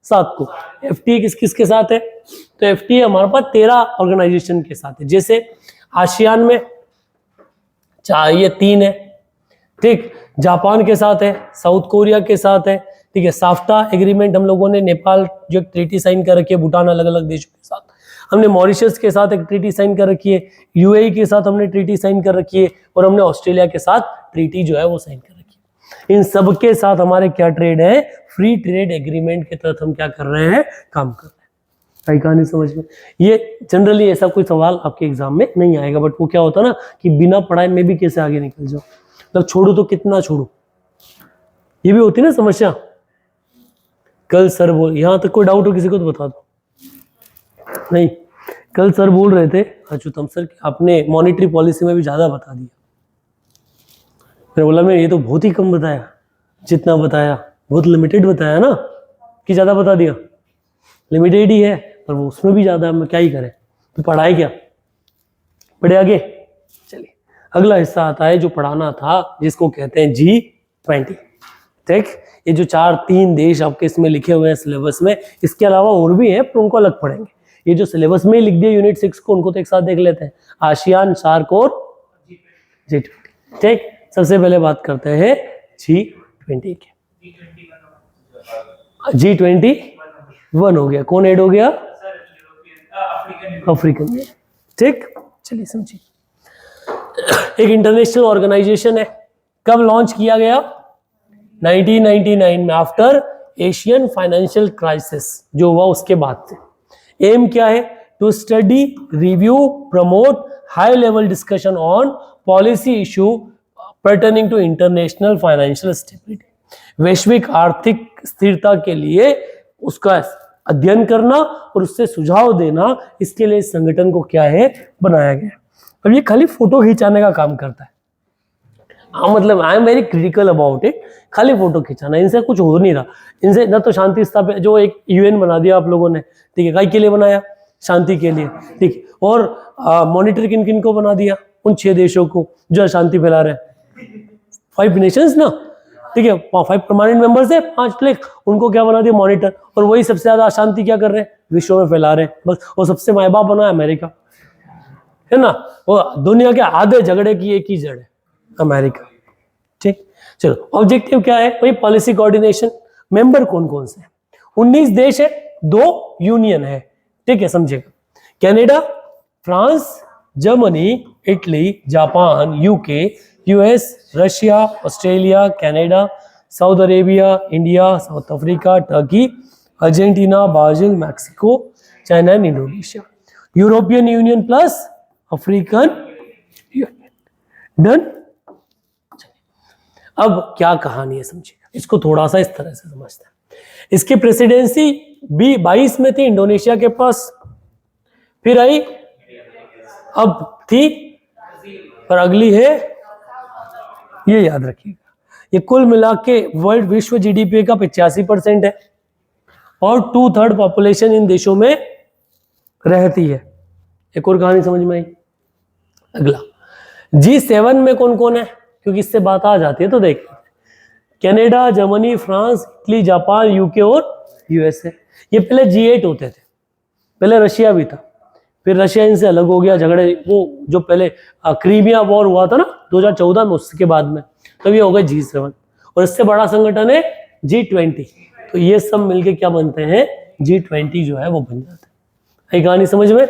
7 को। FTA किस किस के साथ है, तो FTA हमारे पास 13 ऑर्गेनाइजेशन के साथ है, जैसे आसियान में ये 3 है, ठीक, जापान के साथ है, साउथ कोरिया के साथ है, ठीक है, साफ्टा एग्रीमेंट हम लोगों ने नेपाल जो ट्रीटी साइन कर रखी है, भूटान, अलग अलग देशों के साथ, हमने मॉरिशस के साथ एक ट्रीटी साइन कर रखी है, UAE के साथ हमने ट्रीटी साइन कर रखी है, और हमने ऑस्ट्रेलिया के साथ ट्रीटी जो है वो साइन कर रखी है। इन सब के साथ हमारे क्या ट्रेड है, फ्री ट्रेड एग्रीमेंट के तहत हम क्या कर रहे हैं, काम कर रहे हैं। कहानी समझ में, ये जनरली ऐसा कोई सवाल आपके एग्जाम में नहीं आएगा, बट वो क्या होता है ना कि बिना पढ़ाई में भी कैसे आगे निकल जाओ, मतलब छोड़ू तो कितना छोड़ू, ये भी होती है ना समस्या। कल सर बोल, यहां तक कोई डाउट हो किसी को तो बता दो। नहीं, कल सर बोल रहे थे अच्युतम सर कि आपने मॉनेटरी पॉलिसी में भी ज्यादा बता दिया। मैंने बोला मैं ये तो बहुत ही कम बताया, जितना बताया बहुत लिमिटेड बताया ना, कि ज्यादा बता दिया, लिमिटेड ही है, पर वो उसमें भी ज्यादा, मैं क्या ही करें, तो पढ़ाए क्या, पढ़े आगे। चलिए, अगला हिस्सा आता है जो पढ़ाना था, जिसको कहते हैं G20। ठीक, ये जो 3 देश आपके इसमें लिखे हुए हैं सिलेबस में, इसके अलावा और भी हैं पर उनको अलग पढ़ेंगे। ये जो सिलेबस में लिख दिया यूनिट 6 को, उनको तो एक साथ देख लेते हैं, आसियान, सार्क और G20। ठीक, सबसे पहले बात करते हैं G20 की। G21 हो गया, कौन ऐड हो गया, अफ्रीकन। ठीक, चलिए समझिए, एक इंटरनेशनल ऑर्गेनाइजेशन है, कब लॉन्च किया गया, 1999 में, आफ्टर एशियन फाइनेंशियल क्राइसिस जो हुआ उसके बाद से। एम क्या है, to study, review, promote high level discussion on policy issue pertaining to international financial stability, वैश्विक आर्थिक स्थिरता के लिए उसका अध्ययन करना और उससे सुझाव देना, इसके लिए इस संगठन को क्या है, बनाया गया। अब ये खाली फोटो खिंचाने का काम करता है, हाँ, मतलब I am very critical about it, खाली फोटो खिंचाना, इनसे कुछ हो नहीं रहा। इनसे ना तो शांति स्थापित, जो एक UN बना दिया आप लोगों ने, ठीक है, काहे के लिए बनाया, शांति के लिए, ठीक है, और मॉनिटर किन किन को बना दिया, उन 6 देशों को जो शांति फैला रहे हैं, 5 नेशंस ना, ठीक है, 5 परमानेंट मेंबर्स है, 5 क्लिक, उनको क्या बना दिया, मॉनिटर, और वही सबसे ज्यादा अशांति क्या कर रहे हैं, विश्व में फैला रहे हैं बस, और सबसे माए बाप बना है अमेरिका, है ना, वो दुनिया के आधे झगड़े की एक ही जड़ है, अमेरिका। ठीक, चलो, ऑब्जेक्टिव क्या है, वही पॉलिसी कोऑर्डिनेशन। मेंबर कौन कौन से, 19 देश है, 2 यूनियन है, ठीक है, समझेगा, Canada, France, Germany, Italy, Japan, UK, US, Russia, Australia, Canada, Saudi Arabia, India, south Africa, Turkey, Argentina, Brazil, Mexico, China and Indonesia, European union plus African union. Done. अब क्या कहानी है समझिएगा, इसको थोड़ा सा इस तरह से समझते हैं। इसकी प्रेसिडेंसी 22 में थी इंडोनेशिया के पास, फिर आई, अब थी, पर अगली है, ये याद रखिएगा। ये कुल मिला के वर्ल्ड विश्व जीडीपी का 85% है और 2/3 पॉपुलेशन इन देशों में रहती है। एक और कहानी समझ में आई। अगला G7 में कौन कौन है, क्योंकि इससे बात आ जाती है तो देख, Canada, Germany, France, Italy, Japan, UK और यूएसए। ये पहले G8 होते थे, पहले रशिया भी था, फिर रशिया इनसे अलग हो गया, झगड़े, वो जो पहले क्रीमिया वॉर हुआ था ना 2014 में, उसके बाद में तो ये हो गए G7, और इससे बड़ा संगठन है G20। तो ये सब मिलके क्या बनते हैं, G20 जो है वो बन जाते हैं। कहानी समझ में।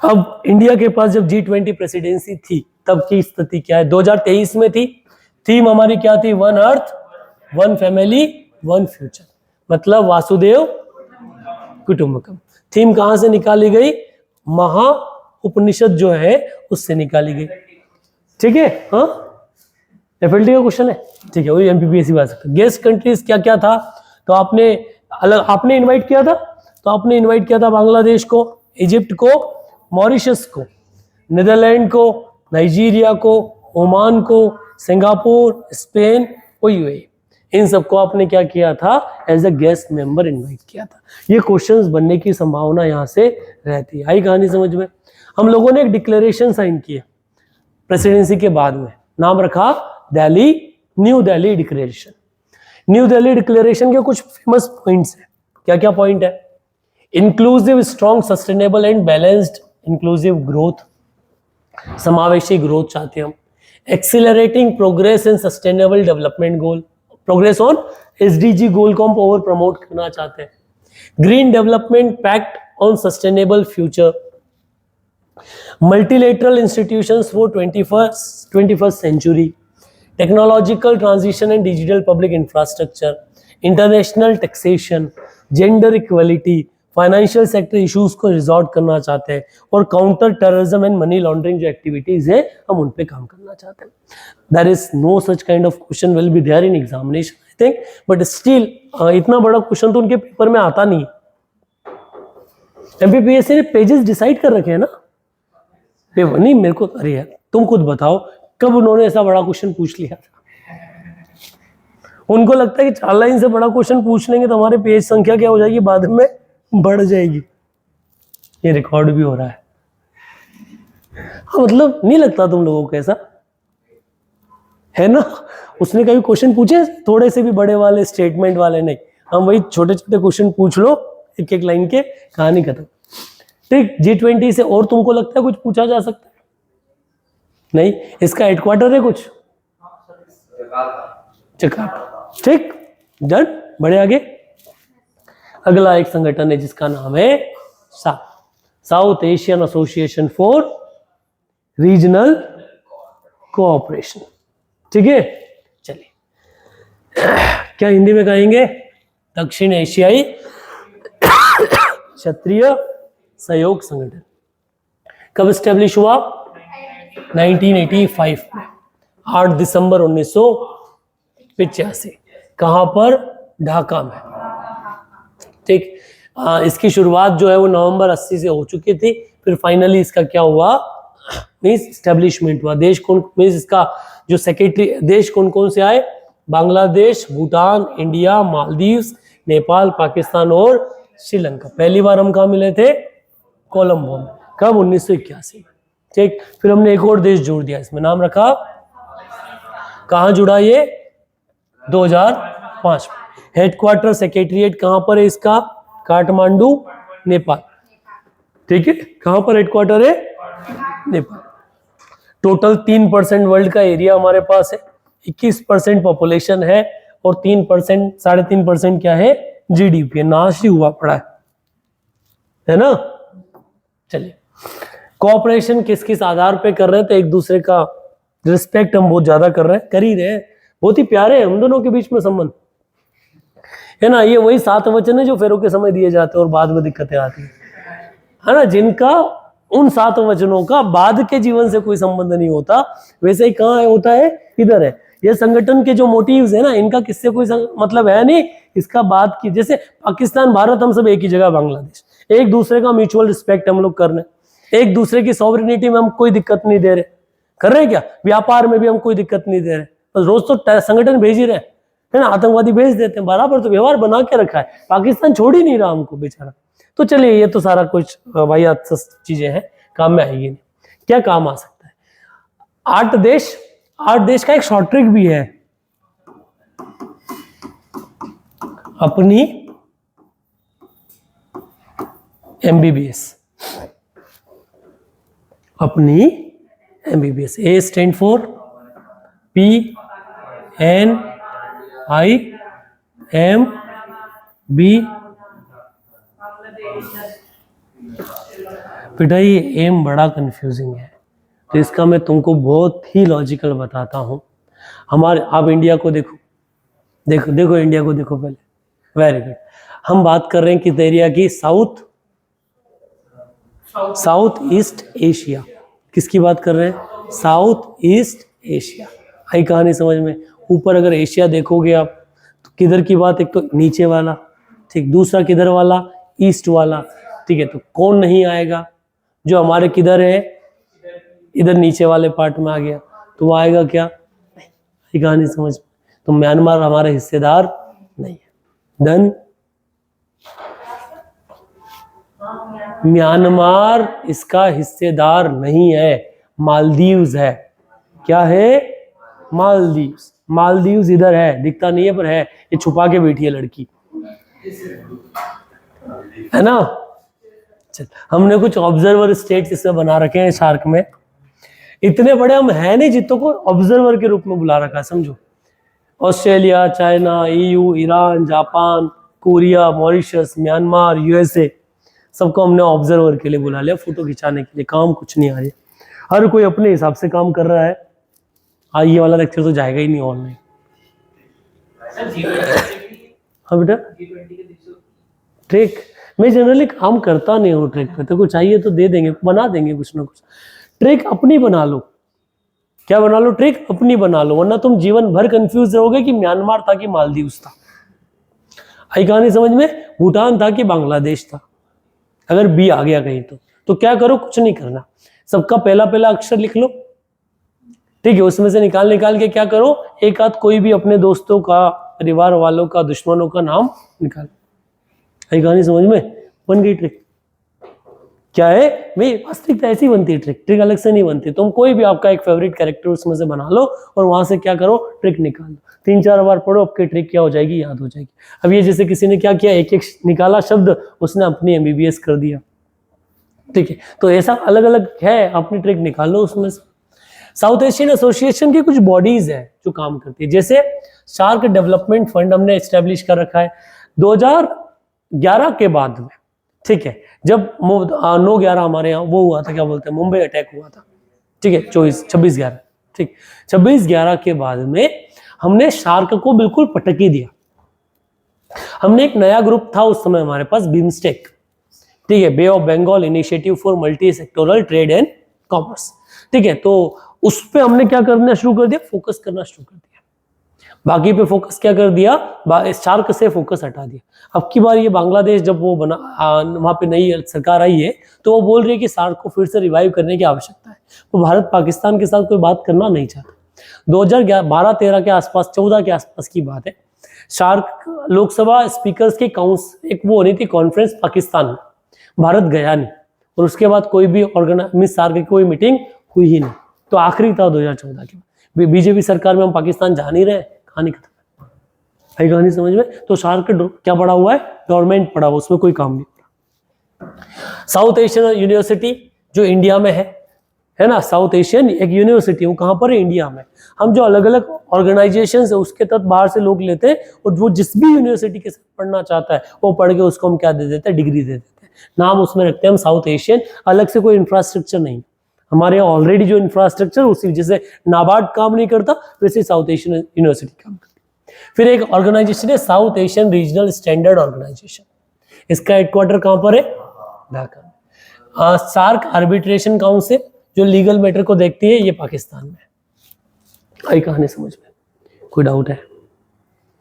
अब इंडिया के पास जब G20 प्रेसिडेंसी थी तब की स्थिति क्या है, 2023 में थी। थीम हमारी क्या थी, one earth, one family, one future, मतलब वासुदेव कुटुंबकम। थीम कहां से निकाली गई, महा उपनिषद जो है उससे निकाली गई। ठीक है, हाँ, एफएलटी का क्वेश्चन है, ठीक है, वही एमपीपीएससी बता सकता है। गेस्ट कंट्रीज क्या क्या था, तो आपने इनवाइट किया था, तो आपने इनवाइट किया था बांग्लादेश को, इजिप्ट को, मॉरिशस को, नीदरलैंड को, नाइजीरिया को, ओमान को, सिंगापुर, स्पेन और यूएई। इन सबको आपने क्या किया था, as a guest member invite किया था। ये क्वेश्चंस बनने की संभावना यहां से रहती है। आई कहानी समझ में। हम लोगों ने एक डिक्लेरेशन साइन किया प्रेसिडेंसी के बाद में, नाम रखा Delhi, new Delhi declaration. New Delhi declaration के कुछ फेमस पॉइंट्स हैं। क्या क्या पॉइंट है, inclusive, strong, sustainable and balanced inclusive growth, समावेशी ग्रोथ चाहते हैं हम। Accelerating progress in sustainable development goal, progress on SDG goal को हम ओवर प्रमोट करना चाहते हैं। Green development pact on sustainable future, multilateral institutions for 21st century, technological transition and digital public infrastructure, international taxation, gender equality, financial sector issues को resolve करना चाहते हैं, और counter terrorism and money laundering जो activities है हम उन पे काम करना चाहते हैं। There is no such kind of question will be there in examination I think, but still इतना बड़ा क्वेश्चन तो उनके पेपर में आता नहीं। एमपीपीएससी ने पेजेस डिसाइड कर रखे हैं ना, पेपर नहीं, मेरे को, अरे यार तुम खुद बताओ कब उन्होंने ऐसा बड़ा क्वेश्चन पूछ लिया था। उनको लगता है कि 4 लाइन से बड़ा क्वेश्चन पूछ लेंगे तो हमारे पेज संख्या क्या हो जाएगी, बाद में बढ़ जाएगी। ये रिकॉर्ड भी हो रहा है। हाँ, मतलब नहीं लगता तुम लोगों को ऐसा है ना। उसने कभी क्वेश्चन पूछे थोड़े से भी बड़े वाले, स्टेटमेंट वाले नहीं, हम वही छोटे छोटे क्वेश्चन पूछ लो, एक एक लाइन के, कहानी खत्म। ठीक, G20 से और तुमको लगता है कुछ पूछा जा सकता है? नहीं, इसका हेडक्वार्टर है कुछ जकार्ता। ठीक, डन, बढ़े आगे। अगला एक संगठन है जिसका नाम है South Asian association for regional cooperation. ठीक है, चलिए क्या हिंदी में कहेंगे, दक्षिण एशियाई क्षेत्रीय सहयोग संगठन। कब स्टैब्लिश हुआ, 1985 में, 8 दिसंबर 1985। कहां पर, ढाका में। ठीक, इसकी शुरुआत जो है वो नवंबर 80 से हो चुकी थी, फिर फाइनली इसका क्या हुआ, मींस स्टैब्लिशमेंट हुआ। देश कौन, मींस इसका जो सेक्रेटरी, देश कौन कौन से आए, बांग्लादेश, भूटान, इंडिया, मालदीव्स, नेपाल, पाकिस्तान और श्रीलंका। पहली बार हम कहाँ मिले थे, कोलंबो में। कब, 1981 में। ठीक, फिर हमने एक और देश जोड़ दिया इसमें, नाम रखा, कहाँ जुड़ा ये, 2005 में। हेडक्वार्टर, सेक्रेटरीट कहां पर है इसका, काठमांडू, नेपाल। ठीक है, कहां पर हेडक्वार्टर है, नेपाल। टोटल 3% वर्ल्ड का एरिया हमारे पास है, 21% पॉपुलेशन है, और 3%, 3.5% क्या है, जीडीपी है। नाश ही हुआ पड़ा है ना। चलिए, कोऑपरेशन किस किस आधार पे कर रहे हैं, तो एक दूसरे का रिस्पेक्ट हम बहुत ज्यादा कर रहे हैं, कर ही रहे हैं, बहुत ही प्यारे हैं हम दोनों के बीच में संबंध, है ना। ये वही 7 वचन है जो फेरों के समय दिए जाते हैं और बाद में दिक्कतें आती है ना, जिनका उन 7 वचनों का बाद के जीवन से कोई संबंध नहीं होता, वैसे ही कहाँ होता है, इधर है। ये संगठन के जो मोटिव्स है ना, इनका किससे कोई मतलब है नहीं, इसका बात की, जैसे पाकिस्तान भारत हम सब एक ही जगह, बांग्लादेश, एक दूसरे का म्यूचुअल रिस्पेक्ट हम लोग कर रहे हैं, एक दूसरे की सॉवरेनिटी में हम कोई दिक्कत नहीं दे रहे, कर रहे हैं क्या, व्यापार में भी हम कोई दिक्कत नहीं दे रहे, बस रोज तो संगठन भेज ही रहे है ना, आतंकवादी भेज देते हैं, बराबर तो व्यवहार बना के रखा है, पाकिस्तान छोड़ ही नहीं रहा हमको बेचारा। तो चलिए ये तो सारा कुछ भाई चीजें हैं, काम में आएगी नहीं, क्या काम आ सकता है। 8 देश का एक शॉर्ट ट्रिक भी है, अपनी MBBS, अपनी MBBS, A stand for PNIMB। बेटा ये एम बड़ा कंफ्यूजिंग है, तो इसका मैं तुमको बहुत ही लॉजिकल बताता हूं। हमारे, आप इंडिया को देखो, देखो इंडिया को देखो पहले, वेरी गुड। हम बात कर रहे हैं किस एरिया की, साउथ ईस्ट एशिया, किसकी बात कर रहे हैं, साउथ ईस्ट एशिया। आई कहानी समझ में। ऊपर अगर एशिया देखोगे आप तो किधर की बात, एक तो नीचे वाला, ठीक, दूसरा किधर वाला, ईस्ट वाला, ठीक है। तो कौन नहीं आएगा, जो हमारे किधर है, इधर नीचे वाले पार्ट में आ गया, तो वो आएगा क्या, ये कहानी समझ में। तो म्यांमार हमारे हिस्सेदार नहीं है, डन। म्यांमार इसका हिस्सेदार नहीं है, मालदीव्स है। क्या है, मालदीव्स। मालदीव्स इधर है, दिखता नहीं है पर है, ये छुपा के बैठी है लड़की, है ना। चल, हमने कुछ ऑब्जर्वर स्टेट्स इसमें बना रखे हैं शार्क में, इतने बड़े हम हैं नहीं जितनों को ऑब्जर्वर के रूप में बुला रखा है, समझो। Australia, China, EU, Iran, Japan, Korea, Mauritius, Myanmar, USA, सबको हमने ऑब्जर्वर के लिए बुला लिया, फोटो खिंचाने के लिए, काम कुछ नहीं आ रही, हर कोई अपने हिसाब से काम कर रहा है। ये वाला लेक्चर तो जाएगा ही नहीं ऑनलाइन। हाँ बेटा, ट्रिक मैं जनरली काम करता नहीं हूँ ट्रिक पे, तो कुछ चाहिए तो दे देंगे, बना देंगे कुछ ना कुछ। ट्रिक अपनी बना लो, क्या बना लो, ट्रिक अपनी बना लो, वरना तुम जीवन भर कंफ्यूज रहोगे कि म्यांमार था कि मालदीव्स था। आई कहानी समझ में, भूटान था कि बांग्लादेश था। अगर बी आ गया कहीं तो क्या करो, कुछ नहीं करना, सबका पहला पहला अक्षर लिख लो, ठीक है। उसमें से निकाल के क्या करो, एक आध कोई भी अपने दोस्तों का, परिवार वालों का, दुश्मनों का नाम निकालो। आई कहानी समझ में, बन गई ट्रिक। क्या है भाई, वास्तविकता ऐसी बनती है, ट्रिक अलग से नहीं बनती। तुम कोई भी आपका एक फेवरेट कैरेक्टर उसमें से बना लो और वहां से क्या करो, ट्रिक निकाल लो, 3-4 बार पढ़ो, आपकी ट्रिक क्या हो जाएगी, याद हो जाएगी। अब ये जैसे किसी ने क्या किया, एक निकाला शब्द, उसने अपनी MBBS कर दिया, ठीक है। तो ऐसा अलग अलग है, अपनी ट्रिक निकाल लो उसमें से। साउथ एशियन एसोसिएशन की कुछ बॉडीज है जो काम करती है, जैसे शार्क डेवलपमेंट फंड हमने एस्टेब्लिश कर रखा है 2011 के बाद में, ठीक है। जब 9/11 हमारे यहाँ वो हुआ था, क्या बोलते हैं, मुंबई अटैक हुआ था, ठीक है, 26/11, ठीक, 26/11 के बाद में हमने शार्क को बिल्कुल पटक ही दिया। हमने एक नया ग्रुप था उस समय हमारे पास, बिम्स्टेक, ठीक है, Bay of Bengal initiative for multi sectoral trade and commerce, ठीक है। तो उस पे हमने क्या करना शुरू कर दिया, फोकस करना शुरू कर दिया। बाकी पे फोकस क्या कर दिया, शार्क से फोकस हटा दिया। अब की बार ये बांग्लादेश जब वो बना, वहां पे नई सरकार आई है, तो वो बोल रही है कि शार्क को फिर से रिवाइव करने की आवश्यकता है। वो भारत पाकिस्तान के साथ कोई बात करना नहीं चाहता। 2012-13 के आसपास, 14 के आसपास की बात है, शार्क लोकसभा स्पीकर्स की एक वो होनी थी कॉन्फ्रेंस पाकिस्तान में, भारत गया नहीं, और उसके बाद कोई भी शार्क की कोई मीटिंग हुई ही नहीं। तो आखिरी था 2014 के बाद। बीजेपी सरकार में हम पाकिस्तान जा नहीं रहे, कहानी खत्म है। कहानी समझ में। तो शार्क क्या पड़ा हुआ है, गवर्नमेंट पड़ा हुआ, उसमें कोई काम नहीं। साउथ एशियन यूनिवर्सिटी जो इंडिया में है ना, साउथ एशियन एक यूनिवर्सिटी, वो कहां पर है, इंडिया में। हम जो अलग अलग ऑर्गेनाइजेशंस है उसके तहत बाहर से लोग लेते हैं, और वो जिस भी यूनिवर्सिटी के साथ पढ़ना चाहता है वो पढ़ के उसको हम क्या दे देते हैं, डिग्री दे देते हैं, नाम उसमें रखते हैं हम साउथ एशियन। अलग से कोई इंफ्रास्ट्रक्चर नहीं, हमारे यहाँ ऑलरेडी जो इंफ्रास्ट्रक्चर उसी, जैसे नाबार्ड काम नहीं करता वैसे साउथ एशियन यूनिवर्सिटी काम करती है। फिर एक ऑर्गेनाइजेशन है South Asian regional standard organization, इसका हेडक्वार्टर कहां पर है, ढाका। सार्क आर्बिट्रेशन काउंसिल जो लीगल मैटर को देखती है, ये पाकिस्तान में। आई कहानी समझ में? कोई डाउट है?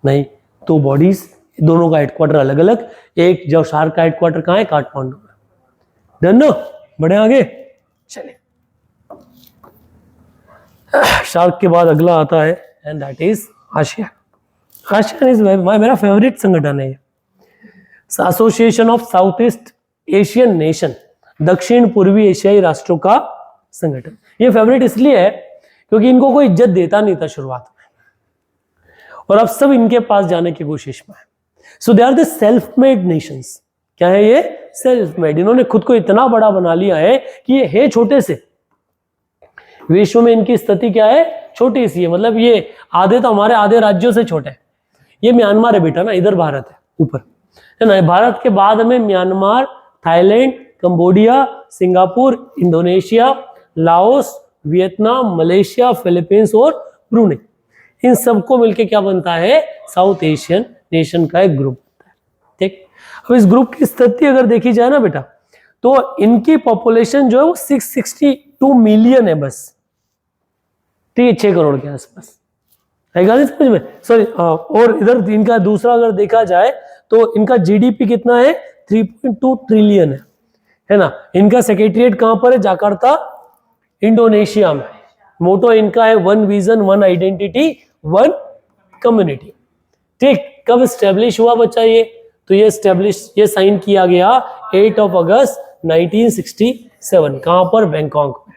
नहीं। तो बॉडीज दोनों का हेडक्वार्टर अलग अलग, एक जो सार्क का हेडक्वार्टर कहाँ है? काठमांडू में। Done no? बढ़े आगे चले। सार्क के बाद अगला आता है and that is ASEAN. ASEAN is मेरा फेवरेट संगठन है। Association of South East Asian nation, दक्षिण पूर्वी एशियाई राष्ट्रों का संगठन। ये फेवरेट इसलिए है क्योंकि इनको कोई इज्जत देता नहीं था शुरुआत में, और अब सब इनके पास जाने की कोशिश में है। So they are the self made nations. क्या है ये? Self made. इन्होंने खुद को इतना बड़ा बना लिया है कि ये है छोटे से, विश्व में इनकी स्थिति क्या है? छोटी सी है। मतलब ये आधे तो हमारे आधे राज्यों से छोटे हैं। ये म्यांमार है बेटा ना, इधर भारत है ऊपर, है ना। भारत के बाद में Myanmar, Thailand, Cambodia, Singapore, Indonesia, Laos, Vietnam, Malaysia, Philippines और ब्रूनेई, इन सबको मिलके क्या बनता है? साउथ एशियन नेशन का एक ग्रुप बनता है। ठीक। अब इस ग्रुप की स्थिति अगर देखी जाए ना बेटा, तो इनकी पॉपुलेशन जो है वो 662 मिलियन है बस। ठीक है, 6 करोड़ के आसपास। नहीं समझ में? सॉरी। और इधर इनका दूसरा अगर देखा जाए तो इनका जीडीपी कितना है? 3.2 ट्रिलियन है ना। इनका सेक्रेटरीट कहां पर है? जाकार्ता, इंडोनेशिया में। मोटो इनका है one vision, one identity, one community. ठीक। कब स्टैब्लिश हुआ बच्चा ये? तो ये साइन किया गया 8 अगस्त 1967। कहां पर? बैंकॉक में।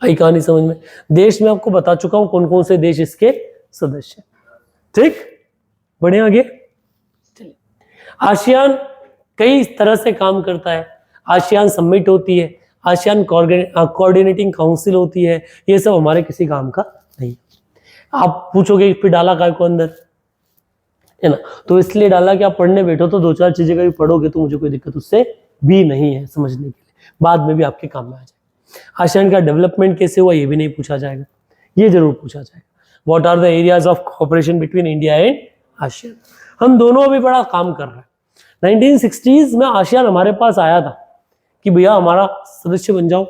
आई कहानी समझ में? देश में आपको बता चुका हूं कौन कौन से देश इसके सदस्य। ठीक। बढ़े आगे चलिए। आसियान कई तरह से काम करता है। आसियान समिट होती है, आसियान कोऑर्डिनेटिंग काउंसिल होती है। ये सब हमारे किसी काम का नहीं। आप पूछोगे फिर डाला काय को अंदर, है ना? तो इसलिए डाला कि आप पढ़ने बैठो तो 2-4 चीजें कभी पढ़ोगे तो मुझे कोई दिक्कत उससे भी नहीं है समझने के लिए, बाद में भी आपके काम में आ जाए। आसियान का डेवलपमेंट कैसे हुआ ये भी नहीं पूछा जाएगा, ये जरूर पूछा जाएगा। What are the areas of cooperation between India and ASEAN. हम दोनों अभी बड़ा काम कर रहे हैं। 1960s में आसियान हमारे पास आया था कि भैया हमारा सदस्य बन जाओ।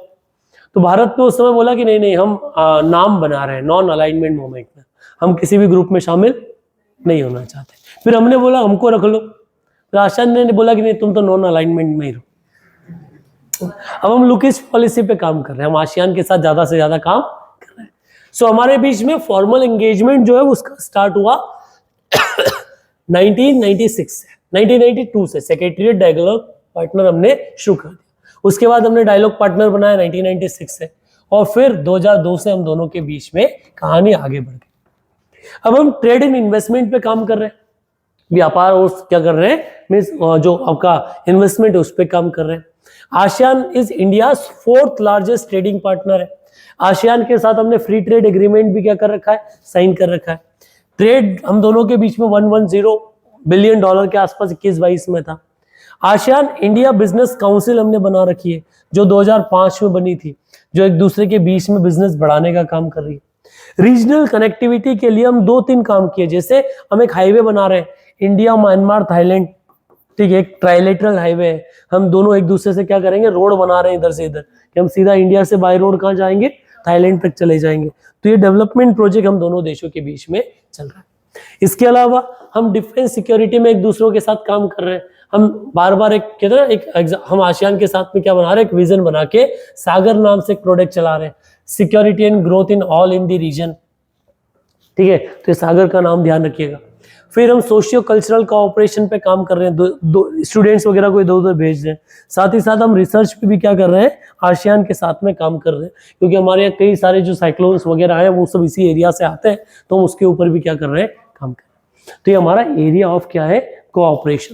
तो भारत ने उस समय बोला कि नहीं हम नाम बना रहे हैं, नॉन अलाइनमेंट मूवमेंट में, हम किसी भी ग्रुप में शामिल नहीं होना चाहते। फिर हमने बोला हमको रख लो। फिर आसियान ने बोला कि नहीं तुम तो नॉन अलाइनमेंट में ही रहो। अब हम लुकिश पॉलिसी पे काम कर रहे हैं, हम आसियान के साथ ज्यादा से ज्यादा काम कर रहे हैं। सो हमारे बीच में फॉर्मल एंगेजमेंट जो है उसका स्टार्ट हुआ 1996 से, 1992 से सेक्रेटरीट डायलॉग पार्टनर हमने शुरू कर दिया। उसके बाद हमने डायलॉग पार्टनर बनाया 1996 से, और फिर 2002 से हम दोनों के बीच में कहानी आगे बढ़ गई। अब हम ट्रेड एंड इन्वेस्टमेंट पे काम कर रहे हैं, व्यापार और क्या कर रहे हैं, मींस जो आपका इन्वेस्टमेंट है उस पर काम कर रहे हैं। ASEAN is India 4th largest trading partner है। आसियान के साथ हमने फ्री ट्रेड एग्रीमेंट भी क्या कर रखा है, साइन कर रखा है। ट्रेड हम दोनों के बीच में $110 बिलियन के आसपास 21-22 में था। आसियान इंडिया बिजनेस काउंसिल हमने बना रखी है जो 2005 में बनी थी, जो एक दूसरे के बीच में बिजनेस बढ़ाने का काम कर रही है। रीजनल कनेक्टिविटी के लिए हम 2-3 काम किए, जैसे हम एक हाईवे बना रहे हैं इंडिया, म्यांमार, थाईलैंड। ठीक है, एक ट्राइलेटरल हाईवे है, हम दोनों एक दूसरे से क्या करेंगे, रोड बना रहे हैं इधर से इधर, कि हम सीधा इंडिया से बाय रोड कहाँ जाएंगे, थाईलैंड तक चले जाएंगे। तो ये डेवलपमेंट प्रोजेक्ट हम दोनों देशों के बीच में चल रहा है। इसके अलावा हम डिफेंस सिक्योरिटी में एक दूसरों के साथ काम कर रहे हैं। हम बार बार एक कहते हैं एक हम आसियान के साथ में क्या बना रहे हैं, एक विजन बना के सागर नाम से एक प्रोडक्ट चला रहे हैं, security and growth in all in the region. ठीक है, तो सागर का नाम ध्यान रखिएगा। फिर हम सोशियो कल्चरल कोऑपरेशन पे काम कर रहे हैं, दो स्टूडेंट्स वगैरह को इधर उधर भेज रहे हैं। साथ ही साथ हम रिसर्च पे भी क्या कर रहे हैं, आसियान के साथ में काम कर रहे हैं, क्योंकि हमारे यहाँ कई सारे जो साइक्लोन्स वगैरह हैं वो सब इसी एरिया से आते हैं, तो हम उसके ऊपर भी क्या कर रहे हैं, काम कर रहे हैं। तो ये हमारा एरिया ऑफ क्या है, कोऑपरेशन।